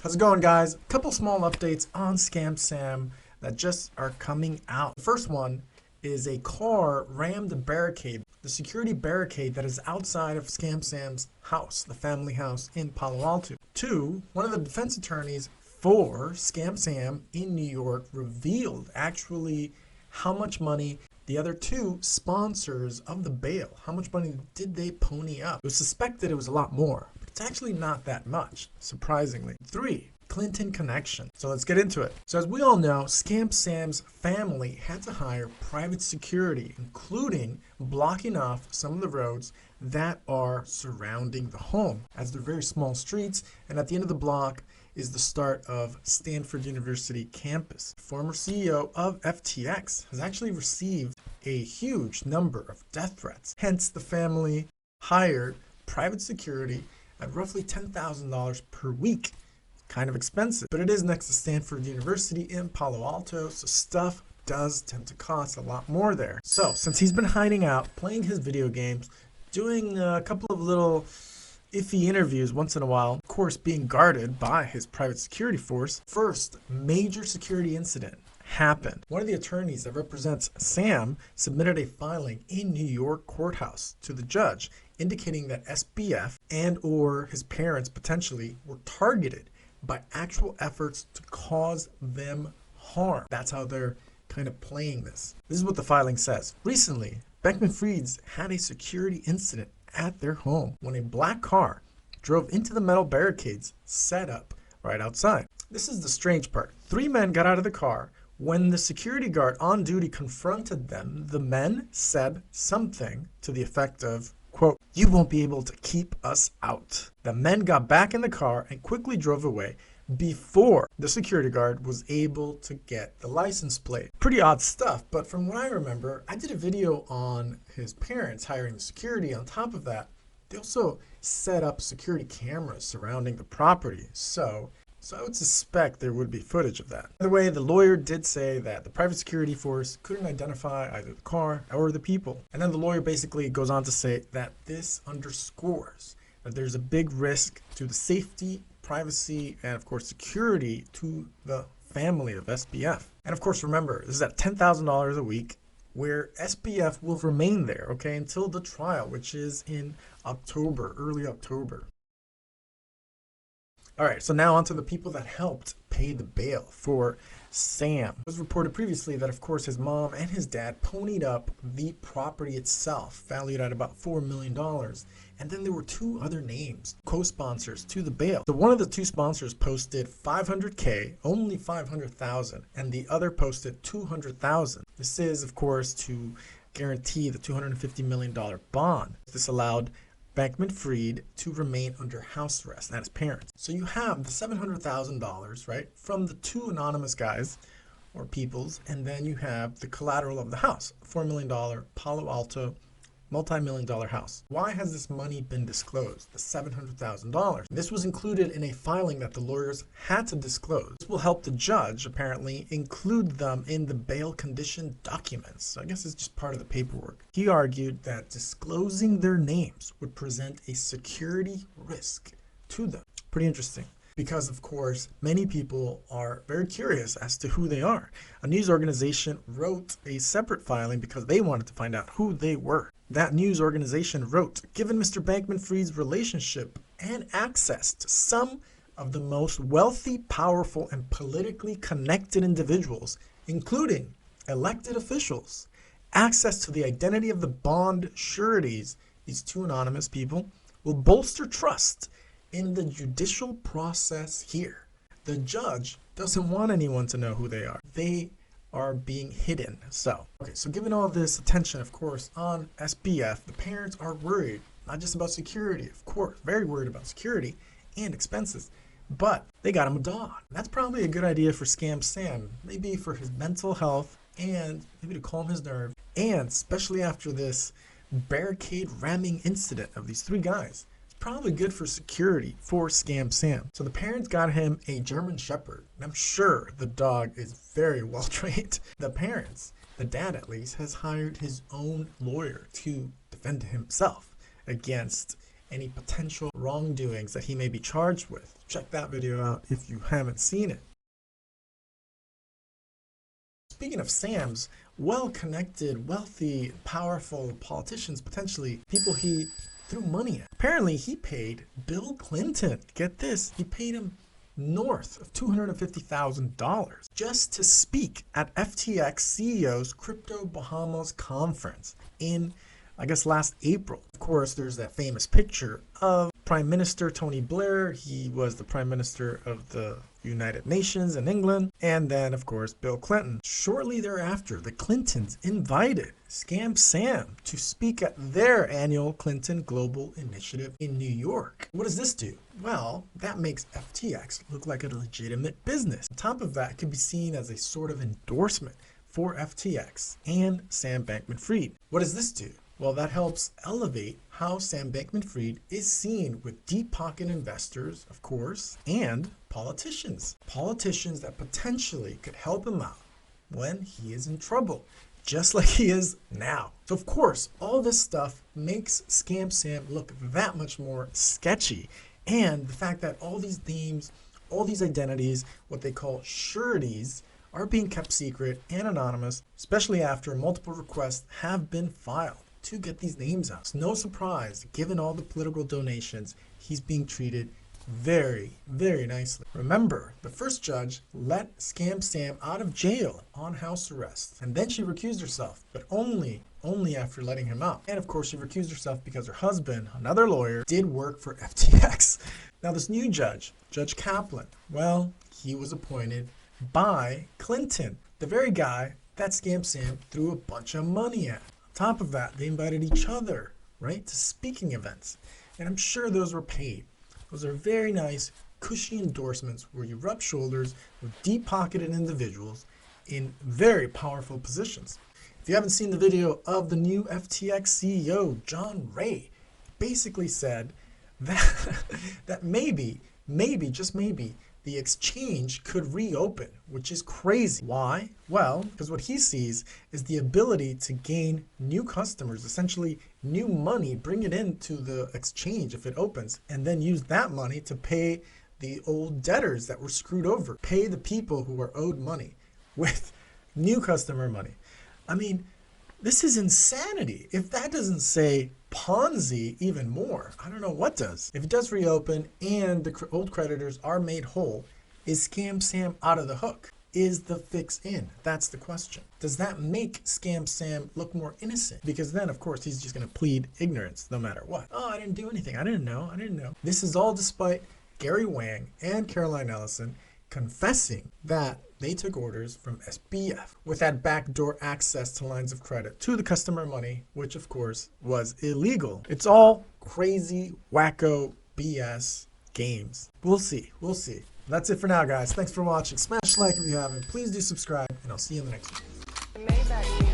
How's it going, guys? A couple small updates on Scam Sam that just are coming out. The first one is a car rammed a barricade, the security barricade that is outside of Scam Sam's house, the family house in Palo Alto. Two, one of the defense attorneys for Scam Sam in New York revealed actually how much money the other two sponsors of the bail, how much money did they pony up? It was suspected it was a lot more, but it's actually not that much, surprisingly. Three, Clinton connection. So let's get into it. So as we all know, Scam Sam's family had to hire private security, including blocking off some of the roads that are surrounding the home, as they're very small streets, and at the end of the block is the start of Stanford University campus. Former CEO of FTX has actually received a huge number of death threats. Hence, the family hired private security at roughly $10,000 per week. Kind of expensive, but it is next to Stanford University in Palo Alto, so stuff does tend to cost a lot more there. So since he's been hiding out, playing his video games, doing a couple of little iffy interviews once in a while, of course being guarded by his private security force, first major security incident happened. One of the attorneys that represents Sam submitted a filing in New York courthouse to the judge indicating that SBF and or his parents potentially were targeted by actual efforts to cause them harm. That's how they're kind of playing this. This is what the filing says. Recently, Bankman Fried's had a security incident at their home when a black car drove into the metal barricades set up right outside. This is the strange part. Three men got out of the car. When the security guard on duty confronted them, the men said something to the effect of, quote, "You won't be able to keep us out." The men got back in the car and quickly drove away before the security guard was able to get the license plate. Pretty odd stuff, but from what I remember, I did a video on his parents hiring the security. On top of that, they also set up security cameras surrounding the property. So I would suspect there would be footage of that. By the way, the lawyer did say that the private security force couldn't identify either the car or the people. And then the lawyer basically goes on to say that this underscores that there's a big risk to the safety, privacy, and of course security to the family of SBF. And of course, remember, this is at $10,000 a week where SBF will remain there, okay, until the trial, which is in October, early October. All right, so now on to the people that helped pay the bail for Sam. It was reported previously that, of course, his mom and his dad ponied up the property itself, valued at about $4 million. And then there were two other names, co-sponsors to the bail. So one of the two sponsors posted $500K, only $500,000, and the other posted $200,000. This is, of course, to guarantee the $250 million bond. This allowed Bankman Fried to remain under house arrest, and his parents. So you have the $700,000, right, from the two anonymous guys or peoples, and then you have the collateral of the house, $4 million Palo Alto multi-million-dollar house. Why has this money been disclosed, the $700,000? This was included in a filing that the lawyers had to disclose. This will help the judge, apparently, include them in the bail condition documents. So I guess it's just part of the paperwork. He argued that disclosing their names would present a security risk to them. Pretty interesting. Because, of course, many people are very curious as to who they are. A news organization wrote a separate filing because they wanted to find out who they were. That news organization wrote, given Mr. Bankman Fried's relationship and access to some of the most wealthy, powerful, and politically connected individuals, including elected officials, access to the identity of the Bond Surities, these two anonymous people, will bolster trust in the judicial process here. The judge doesn't want anyone to know who they are. They are being hidden. So given all this attention, of course, on SBF, the parents are worried, not just about security, of course, very worried about security and expenses, but they got him a dog. That's probably a good idea for Scam Sam, maybe for his mental health and maybe to calm his nerve, and especially after this barricade ramming incident of these three guys. Probably good for security for Scam Sam. So the parents got him a German Shepherd, and I'm sure the dog is very well trained. The parents, the dad at least, has hired his own lawyer to defend himself against any potential wrongdoings that he may be charged with. Check that video out if you haven't seen it. Speaking of Sam's, well-connected, wealthy, powerful politicians, potentially people he threw money at. Apparently, he paid Bill Clinton, get this, he paid him north of $250,000 just to speak at FTX CEO's Crypto Bahamas conference in, I guess, last April. Of course, there's that famous picture of Prime Minister Tony Blair. He was the Prime Minister of the United Nations in England. And then, of course, Bill Clinton. Shortly thereafter, the Clintons invited Scam Sam to speak at their annual Clinton Global Initiative in New York. What does this do? Well, that makes FTX look like a legitimate business. On top of that, it could be seen as a sort of endorsement for FTX and Sam Bankman Fried. What does this do? Well, that helps elevate how Sam Bankman Fried is seen with deep pocket investors, of course, and politicians. Politicians that potentially could help him out when he is in trouble, just like he is now. So, of course, all this stuff makes Scam Sam look that much more sketchy. And the fact that all these names, all these identities, what they call sureties, are being kept secret and anonymous, especially after multiple requests have been filed to get these names out. It's no surprise, given all the political donations, he's being treated very, very nicely. Remember, the first judge let Scam Sam out of jail on house arrest, and then she recused herself, but only after letting him out. And of course, she recused herself because her husband, another lawyer, did work for FTX. Now this new judge, Judge Kaplan, well, he was appointed by Clinton, the very guy that Scam Sam threw a bunch of money at. On top of that, they invited each other, right, to speaking events. And I'm sure those were paid. Those are very nice, cushy endorsements where you rub shoulders with deep-pocketed individuals in very powerful positions. If you haven't seen the video of the new FTX CEO, John Ray, basically said that maybe, just maybe, the exchange could reopen, which is crazy. Why? Well, because what he sees is the ability to gain new customers, essentially new money, bring it into the exchange if it opens, and then use that money to pay the old debtors that were screwed over, pay the people who are owed money with new customer money. I mean, this is insanity. If that doesn't say Ponzi even more, I don't know what does. If it does reopen and the old creditors are made whole, is Scam Sam out of the hook? Is the fix in? That's the question. Does that make Scam Sam look more innocent? Because then, of course, he's just going to plead ignorance no matter what. Oh, I didn't do anything. I didn't know. This is all despite Gary Wang and Caroline Ellison confessing that they took orders from SBF with that backdoor access to lines of credit to the customer money, which of course was illegal. It's all crazy, wacko, BS games. We'll see. That's it for now, guys. Thanks for watching. Smash like if you haven't. Please do subscribe, and I'll see you in the next one.